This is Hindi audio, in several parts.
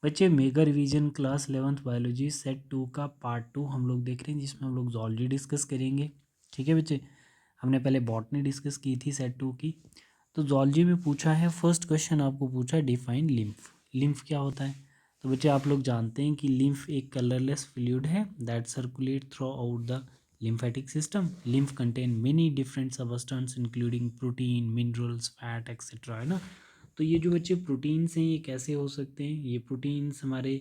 बच्चे mega revision class 11th biology set 2 का पार्ट 2 हम लोग देख रहे हैं, जिसमें हम लोग जूलॉजी डिस्कस करेंगे। ठीक है बच्चे, हमने पहले बॉटनी डिस्कस की थी सेट 2 की। तो जूलॉजी में पूछा है, फर्स्ट क्वेश्चन आपको पूछा है डिफाइन लिम्फ। लिम्फ क्या होता है? तो बच्चे आप लोग जानते हैं कि लिम्फ एक कलरलेस फ्लूइड है that circulate through out the lymphatic system. Lymph contain many different substances including protein, minerals, fat, etc. है ना। तो ये जो बच्चे प्रोटीन्स हैं ये कैसे हो सकते हैं? ये प्रोटीन्स हमारे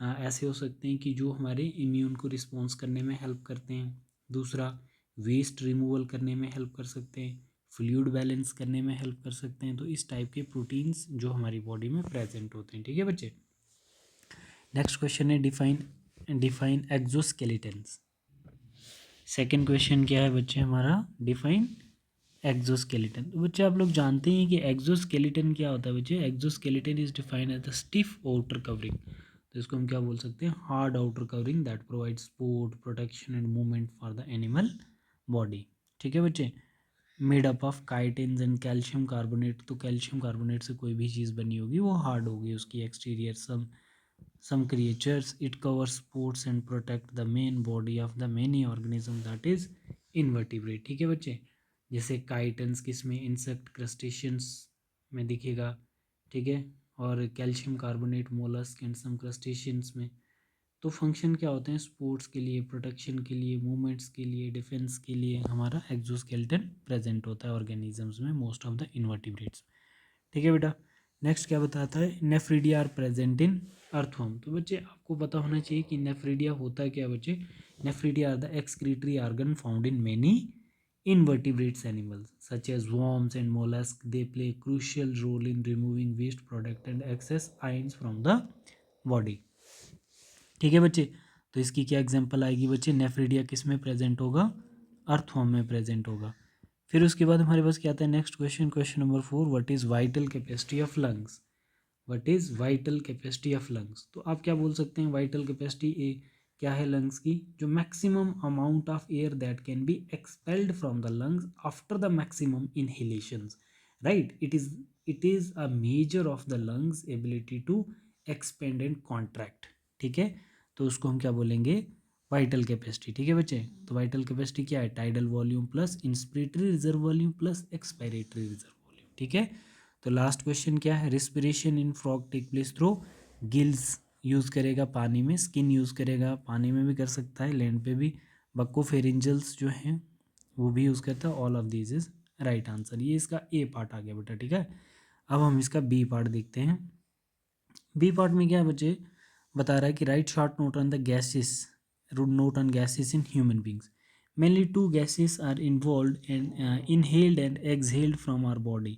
ऐसे हो सकते हैं कि जो हमारे इम्यून को रिस्पॉन्स करने में हेल्प करते हैं। दूसरा, वेस्ट रिमूवल करने में हेल्प कर सकते हैं, फ्लूइड बैलेंस करने में हेल्प कर सकते हैं। तो इस टाइप के प्रोटीन्स जो हमारी बॉडी में प्रेजेंट होते हैं। ठीक है बच्चे, नेक्स्ट क्वेश्चन है डिफाइन एक्सोस्केलेटन्स। सेकेंड क्वेश्चन क्या है बच्चे हमारा? Define exoskeleton. तो बच्चे आप लोग जानते हैं कि एक्सोस्केलेटन क्या होता है बच्चे? Exoskeleton is defined as the stiff outer covering. तो इसको हम क्या बोल सकते हैं? Hard outer covering that provide support, protection and movement for the animal body. ठीक है बच्चे, made up of chitins and calcium carbonate. तो कैल्शियम कार्बोनेट से कोई भी चीज़ बनी होगी वो हार्ड होगी, उसकी exterior. some creatures it covers supports and protect the main body of the many organism that is invertebrate। ठीक है बच्चे, जैसे काइटन्स किस में? इंसेक्ट क्रस्टेशियंस में दिखेगा। ठीक है, और calcium carbonate mollusc and some crustaceans में। तो फंक्शन क्या होते हैं? स्पोर्ट्स के लिए, प्रोटेक्शन के लिए, मूवमेंट्स के लिए, डिफेंस के लिए हमारा एक्सोस्केलेटन प्रेजेंट होता है ऑर्गेनिजम्स में, मोस्ट ऑफ द इन्वर्टिब्रेट्स। ठीक है बेटा, नेक्स्ट क्या बताता है? Nephridia are present in earthworm. तो बच्चे आपको पता होना चाहिए कि नेफ्रीडिया होता है क्या बच्चे? Nephridia are the excretory organ found in many invertebrates animals such as worms and mollusks. They play a crucial role in removing waste product and excess ions from the body। ठीक है बच्चे, तो इसकी क्या एग्जांपल आएगी बच्चे? नेफ्रीडिया किस में प्रेजेंट होगा? अर्थवर्म में प्रेजेंट होगा। फिर उसके बाद हमारे पास क्या आता है? Next question, question number 4, what is vital capacity of lungs? What is vital capacity of lungs? तो आप क्या बोल सकते हैं? वाइटल कैपेसिटी ए क्या है लंग्स की? जो maximum amount of air that can be expelled from the lungs after the maximum inhalations, right. It is a measure of the lungs ability to expand and contract. ठीक है, तो उसको हम क्या बोलेंगे? Vital capacity. ठीक है बच्चे, तो वाइटल कैपेसिटी क्या है? Tidal volume plus inspiratory reserve volume plus expiratory reserve volume. ठीक है, तो लास्ट क्वेश्चन क्या है? Respiration in frog take place through gills. Use करेगा पानी में, स्किन यूज़ करेगा, पानी में भी कर सकता है, लैंड पे भी। बक्कोफेरिंजल्स जो हैं वो भी यूज़ करता है। All of this is right answer. ये इसका ए पार्ट आ गया बेटा। ठीक है, अब हम इसका बी पार्ट देखते हैं। बी पार्ट में क्या है बच्चे? बता रहा है कि write short note on the gases, note on gases in human beings. Mainly two gases are involve and inhaled and exhaled from our body,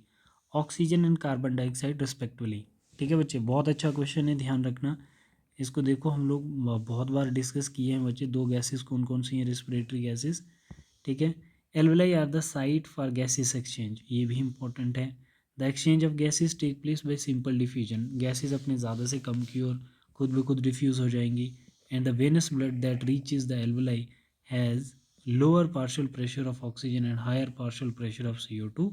oxygen and carbon dioxide respectively. ठीक है बच्चे, बहुत अच्छा क्वेश्चन है, ध्यान रखना इसको। देखो हम लोग बहुत बार डिस्कस किए हैं बच्चे, दो गैसेस कौन कौन सी हैं? Respiratory gases. ठीक है, alveoli are the site for gases exchange, ये भी इंपॉर्टेंट है। The exchange of gases take place by simple diffusion, gases अपने ज़्यादा से कम की ओर खुद ब खुद डिफ्यूज़ हो जाएंगी। And the venous blood that reaches the alveoli has lower partial pressure of oxygen and higher partial pressure of CO2।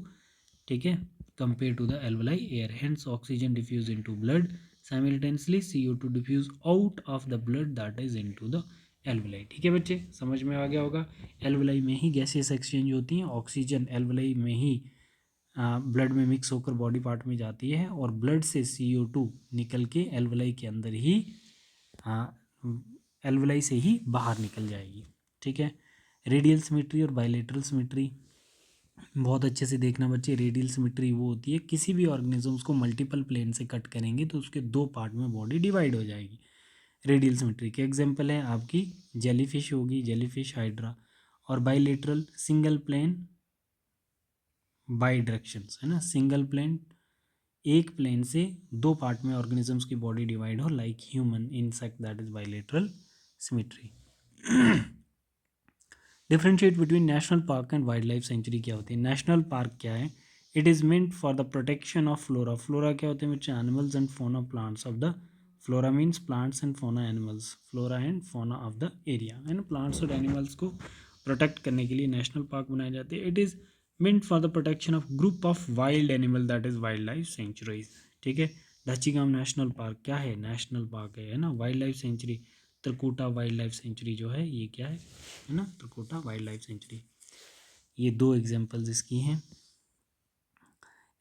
ठीक है, compare to the alveoli air, hence oxygen diffuse into blood simultaneously, CO2 diffuse out of the blood that is into the alveoli. ठीक है बच्चे, समझ में आ गया होगा। एल्वेलाई में ही गैसेस एक्सचेंज होती हैं, ऑक्सीजन एल्वेलाई में ही ब्लड में मिक्स होकर बॉडी पार्ट में जाती है, और ब्लड से CO2 निकल के एल्वेलाई के अंदर ही एल्वेलाई से ही बाहर निकल जाएगी। ठीक है, रेडियल सिमेट्री और बायलेटरल सिमेट्री बहुत अच्छे से देखना बच्चे। रेडियल सिमेट्री वो होती है किसी भी ऑर्गेनिजम्स को मल्टीपल प्लेन से कट करेंगे तो उसके दो पार्ट में बॉडी डिवाइड हो जाएगी। रेडियल सिमेट्री के एग्जांपल है आपकी जेलीफिश होगी, जेलीफिश, हाइड्रा। और bilateral single plane bi directions, है ना। सिंगल प्लेन, एक प्लेन से दो पार्ट में ऑर्गेनिजम्स की बॉडी डिवाइड हो, like human, insect, that is bilateral symmetry. Differentiate between national park and wild life sanctuary क्या होती है? नेशनल पार्क क्या है? It is meant for the protection of flora. Flora क्या होते हैं बच्चे? Animals and fauna plants of the, flora means plants and fauna animals, flora and fauna of the area, है ना। प्लांट्स और एनिमल्स को प्रोटेक्ट करने के लिए नेशनल पार्क बनाए जाते हैं। It is meant for the protection of group of wild animal, that is wild life sanctuaries. ठीक है, डाचीगाम नेशनल पार्क क्या है, नेशनल पार्क है ना। Wild life sanctuary Trikuta wild life sanctuary जो है ये क्या है ना, त्रिकुटा वाइल्ड लाइफ सेंचुरी। ये दो एग्जांपल्स इसकी हैं।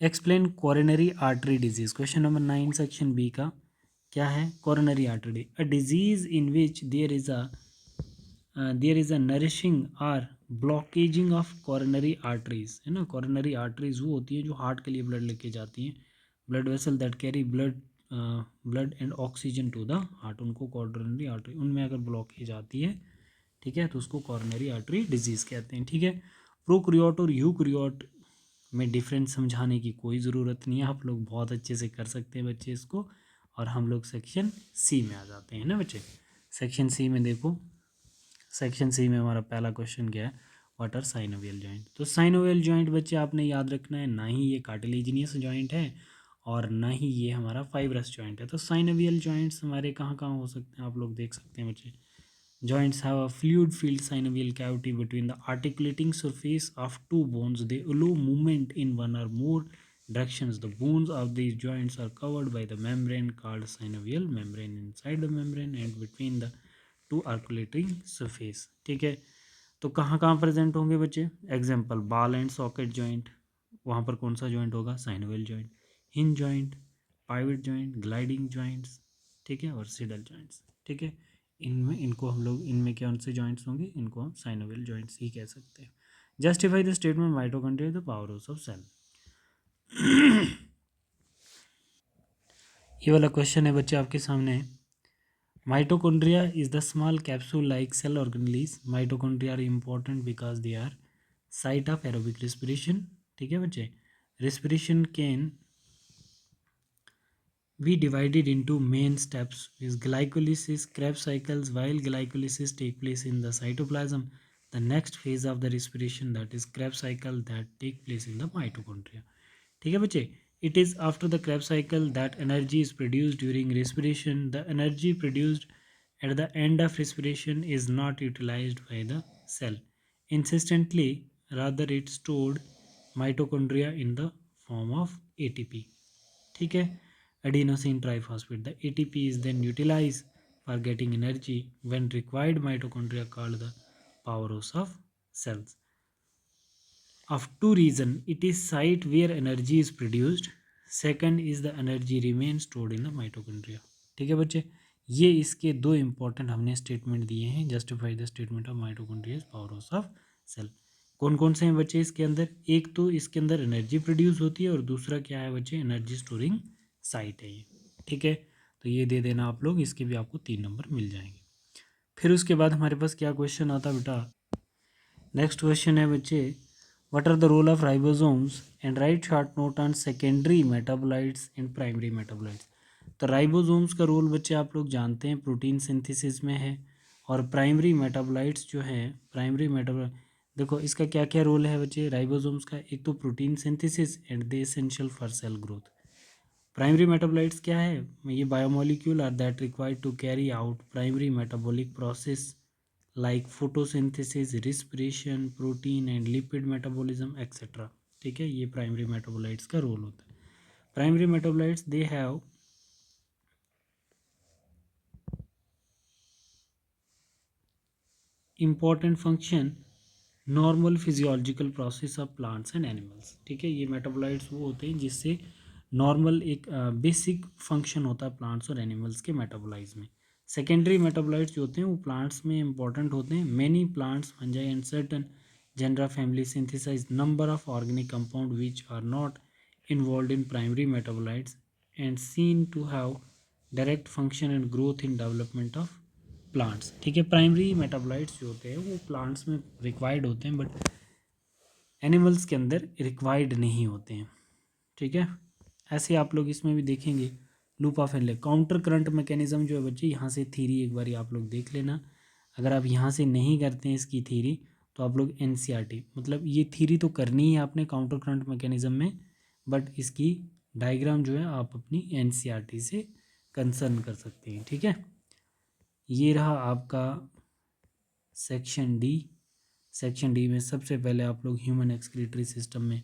Explain coronary artery disease, question number 9 section B का क्या है, coronary artery, a disease in which there is a narrowing or blockage of coronary arteries, है ना। कोरोनरी आर्टरीज वो होती है जो हार्ट के लिए ब्लड लेके जाती हैं, blood vessel that carry blood and oxygen to the heart, उनको कोरोनरी आर्टरी, उनमें अगर ब्लॉकेज आती है, ठीक है, तो उसको कोरोनरी आर्टरी डिजीज कहते हैं, ठीक है। प्रोकैरियोट और यूकैरियोट में डिफरेंस समझाने की कोई ज़रूरत नहीं है, आप लोग बहुत अच्छे से कर सकते हैं बच्चे इसको। और हम लोग सेक्शन सी में आ जाते हैं ना बच्चे। सेक्शन सी में देखो, सेक्शन सी में हमारा पहला क्वेश्चन क्या है, व्हाट आर साइनोवियल जॉइंट। तो साइनोवियल जॉइंट बच्चे आपने याद रखना है, ना ही ये कार्टिलेजिनियस जॉइंट है और ना ही ये हमारा फाइब्रस जॉइंट है। तो साइनोवियल जॉइंट्स हमारे कहाँ कहाँ हो सकते हैं, आप लोग देख सकते हैं बच्चे। Joints have a fluid-filled synovial cavity between the articulating surface of two bones. They allow movement in one or more directions. The bones of these joints are covered by the membrane called synovial membrane. Inside the membrane and between the two articulating surface. ठीक है, तो कहाँ कहाँ प्रेजेंट होंगे बच्चे, example ball and socket joint, वहाँ पर कौन सा जॉइंट होगा, synovial joint. Hinge joint, pivot joint, gliding joints, ठीक है, और सिडल जॉइंट्स, ठीक है। इनमें इनको हम लोग, इनमें कौन से जॉइंट्स होंगे, इनको हम साइनोवियल जॉइंट्स ही कह सकते हैं। Justify the statement mitochondria the powerhouse of cell. ये वाला क्वेश्चन है बच्चे आपके सामने। Mitochondria is the small capsule like cell organelles. Mitochondria are important because they are site of aerobic respiration, ठीक है बच्चे। Respiration can we divided into main steps is glycolysis, Krebs cycles. While glycolysis take place in the cytoplasm, the next phase of the respiration, that is Krebs cycle, that take place in the mitochondria, ठीक है बच्चे। It is after the Krebs cycle that energy is produced during respiration. The energy produced at the end of respiration is not utilized by the cell insistently, rather it's stored mitochondria in the form of ATP, ठीक है, adenosine triphosphate. The ATP is then utilized for getting energy when required. Mitochondria called the powerhouse of cells. Of two reasons, it is site where energy is produced. Second is the energy remains stored in the mitochondria, ठीक है बच्चे। ये इसके दो इंपॉर्टेंट हमने स्टेटमेंट दिए हैं, justify the statement of mitochondria is powerhouse of cell. कौन कौन से हैं बच्चे इसके अंदर, एक तो इसके अंदर एनर्जी प्रोड्यूस होती है और दूसरा क्या है बच्चे, एनर्जी स्टोरिंग साइट है ये, ठीक है। तो ये दे देना आप लोग, इसके भी आपको 3 नंबर मिल जाएंगे। फिर उसके बाद हमारे पास क्या क्वेश्चन आता बेटा, नेक्स्ट क्वेश्चन है बच्चे, what are the role of ribosomes and write short note on secondary metabolites and primary metabolites. तो राइबोसोम्स का रोल बच्चे आप लोग जानते हैं, प्रोटीन सिंथेसिस में है। और प्राइमरी मेटाबोलाइट्स जो है, प्राइमरी मेटाबोलाइट, देखो इसका क्या क्या रोल है बच्चे राइबोसोम्स का, एक तो protein synthesis and they essential for cell growth. Primary metabolites क्या है, ये biomolecule are that required to carry out primary metabolic process like photosynthesis, respiration, protein and lipid metabolism etcetera, ठीक है। ये प्राइमरी मेटाबोलाइट्स का रोल होता है। Primary metabolites they have important function normal physiological process of plants and animals, ठीक है। ये मेटाबोलाइट्स वो होते हैं जिससे नॉर्मल एक बेसिक फंक्शन होता है प्लांट्स और एनिमल्स के मेटाबोलाइज में। सेकेंडरी मेटाबोलाइट्स जो होते हैं वो प्लांट्स में इंपॉर्टेंट होते हैं। Many plants fungi and certain genera family synthesize number of organic compound which are not involved in primary metabolites and seen to have direct function and growth in development of plants, ठीक है। प्राइमरी मेटाबोलाइट्स जो होते हैं वो प्लांट्स में रिक्वायर्ड होते हैं बट एनिमल्स के अंदर रिक्वायर्ड नहीं होते हैं, ठीक है। ऐसे आप लोग इसमें भी देखेंगे loop of Henle counter current mechanism जो है बच्चे, यहाँ से थीरी एक बार आप लोग देख लेना। अगर आप यहाँ से नहीं करते हैं इसकी थीरी तो आप लोग एनसीईआरटी, मतलब ये थीरी तो करनी ही है आपने काउंटर करंट मैकेनिज्म में, बट इसकी डायग्राम जो है आप अपनी एनसीईआरटी से कंसर्न कर सकते हैं, ठीक है। ये रहा आपका सेक्शन डी। सेक्शन डी में सबसे पहले आप लोग ह्यूमन एक्सक्रीटरी सिस्टम में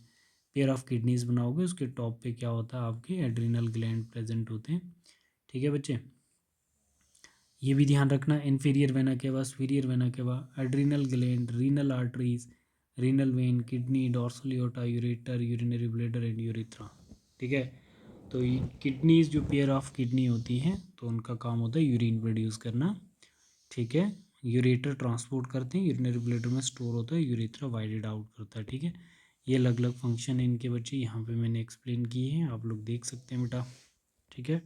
पेयर ऑफ किडनीज बनाओगे, उसके टॉप पे क्या होता है, आपके एड्रिनल ग्लैंड प्रेजेंट होते हैं। ठीक है बच्चे, ये भी ध्यान रखना, inferior vena cava, superior vena cava, adrenal gland, renal arteries, renal vein, kidney, dorsal aorta, ureter, urinary bladder and urethra. ठीक है, तो किडनीज जो पेयर ऑफ किडनी होती हैं तो उनका काम होता है यूरिन प्रोड्यूस करना। ठीक है, यूरेटर ट्रांसपोर्ट करते हैं, यूरिनरी ब्लैडर में स्टोर होता है, यूरेथ्रा वाइडेड आउट करता है। ठीक है, ये अलग अलग फंक्शन है इनके बच्चे, यहाँ पे मैंने एक्सप्लेन किए हैं, आप लोग देख सकते हैं बेटा। ठीक है,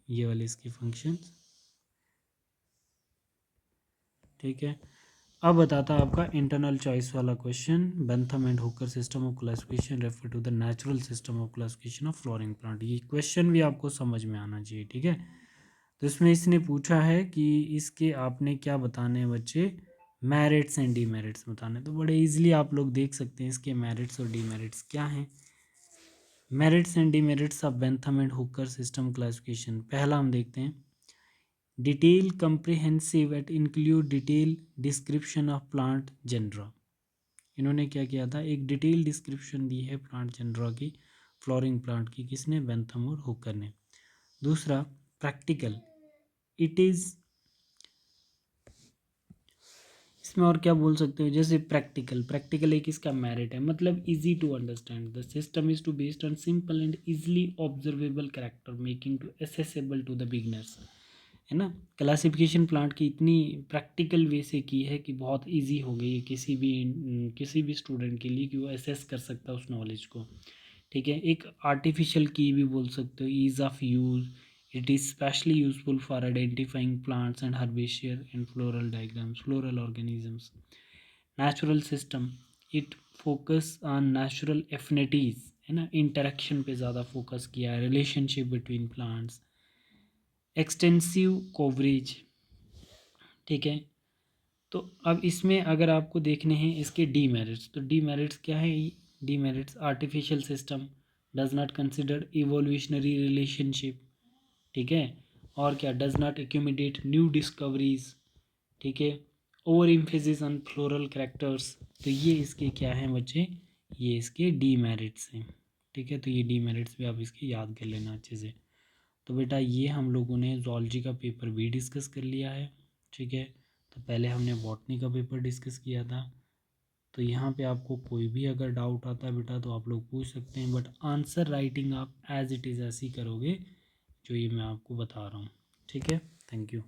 ये वाले इसके फंक्शन। ठीक है, अब बताता है आपका इंटरनल चॉइस वाला question, Bentham and Hooker system of classification refer to the natural system of classification of flowering plant. ये क्वेश्चन भी आपको समझ में आना चाहिए। ठीक है, तो इसमें इसने पूछा है कि इसके आपने क्या बताने हैं बच्चे, मेरिट्स एंड डीमेरिट्स बताने। तो बड़े इजीली आप लोग देख सकते हैं इसके मेरिट्स और डीमेरिट्स क्या हैं। Merits and demerits of Bentham and Hooker system classification, पहला हम देखते हैं, detail comprehensive at include detail description of plant genera. इन्होंने क्या किया था, एक डिटेल डिस्क्रिप्शन दी है प्लांट जेनरा की, फ्लोरिंग प्लांट की, किसने, बेंथम और हुकर ने। दूसरा, प्रैक्टिकल, इट इज़, इसमें और क्या बोल सकते हो, जैसे प्रैक्टिकल, प्रैक्टिकल एक इसका मेरिट है, मतलब easy to understand, the system is to based on simple and easily observable character making to accessible to the beginners. है ना, क्लासिफिकेशन प्लांट की इतनी प्रैक्टिकल वे से की है कि बहुत इजी हो गई है किसी भी स्टूडेंट के लिए कि वो एसेस कर सकता है उस नॉलेज को। ठीक है, एक आर्टिफिशियल की भी बोल सकते हो, ease of use, it is specially useful for identifying plants and herbaceous and floral diagrams, floral organisms. Natural system, it focus on natural affinities, है ना, इंटरेक्शन पे ज़्यादा फोकस किया है, relationship between plants, extensive coverage. ठीक है, तो अब इसमें अगर आपको देखने हैं इसके डीमेरिट्स, तो डीमेरिट्स क्या है, demerits, artificial system does not consider evolutionary relationship. ठीक है, और क्या, डज नॉट एक्यूमिडेट न्यू डिस्कवरीज। ठीक है, over emphasis on floral characters. तो ये इसके क्या हैं बच्चे, ये इसके डीमेरिट्स हैं। ठीक है, तो ये डीमेरिट्स भी आप इसके याद कर लेना अच्छे से। तो बेटा ये हम लोगों ने जूलॉजी का पेपर भी डिस्कस कर लिया है। ठीक है, तो पहले हमने बॉटनी का पेपर डिस्कस किया था। तो यहाँ पे आपको कोई भी अगर डाउट आता है बेटा तो आप लोग पूछ सकते हैं, बट आंसर राइटिंग आप एज इट इज़ ऐसी करोगे जो ये मैं आपको बता रहा हूँ। ठीक है, थैंक यू।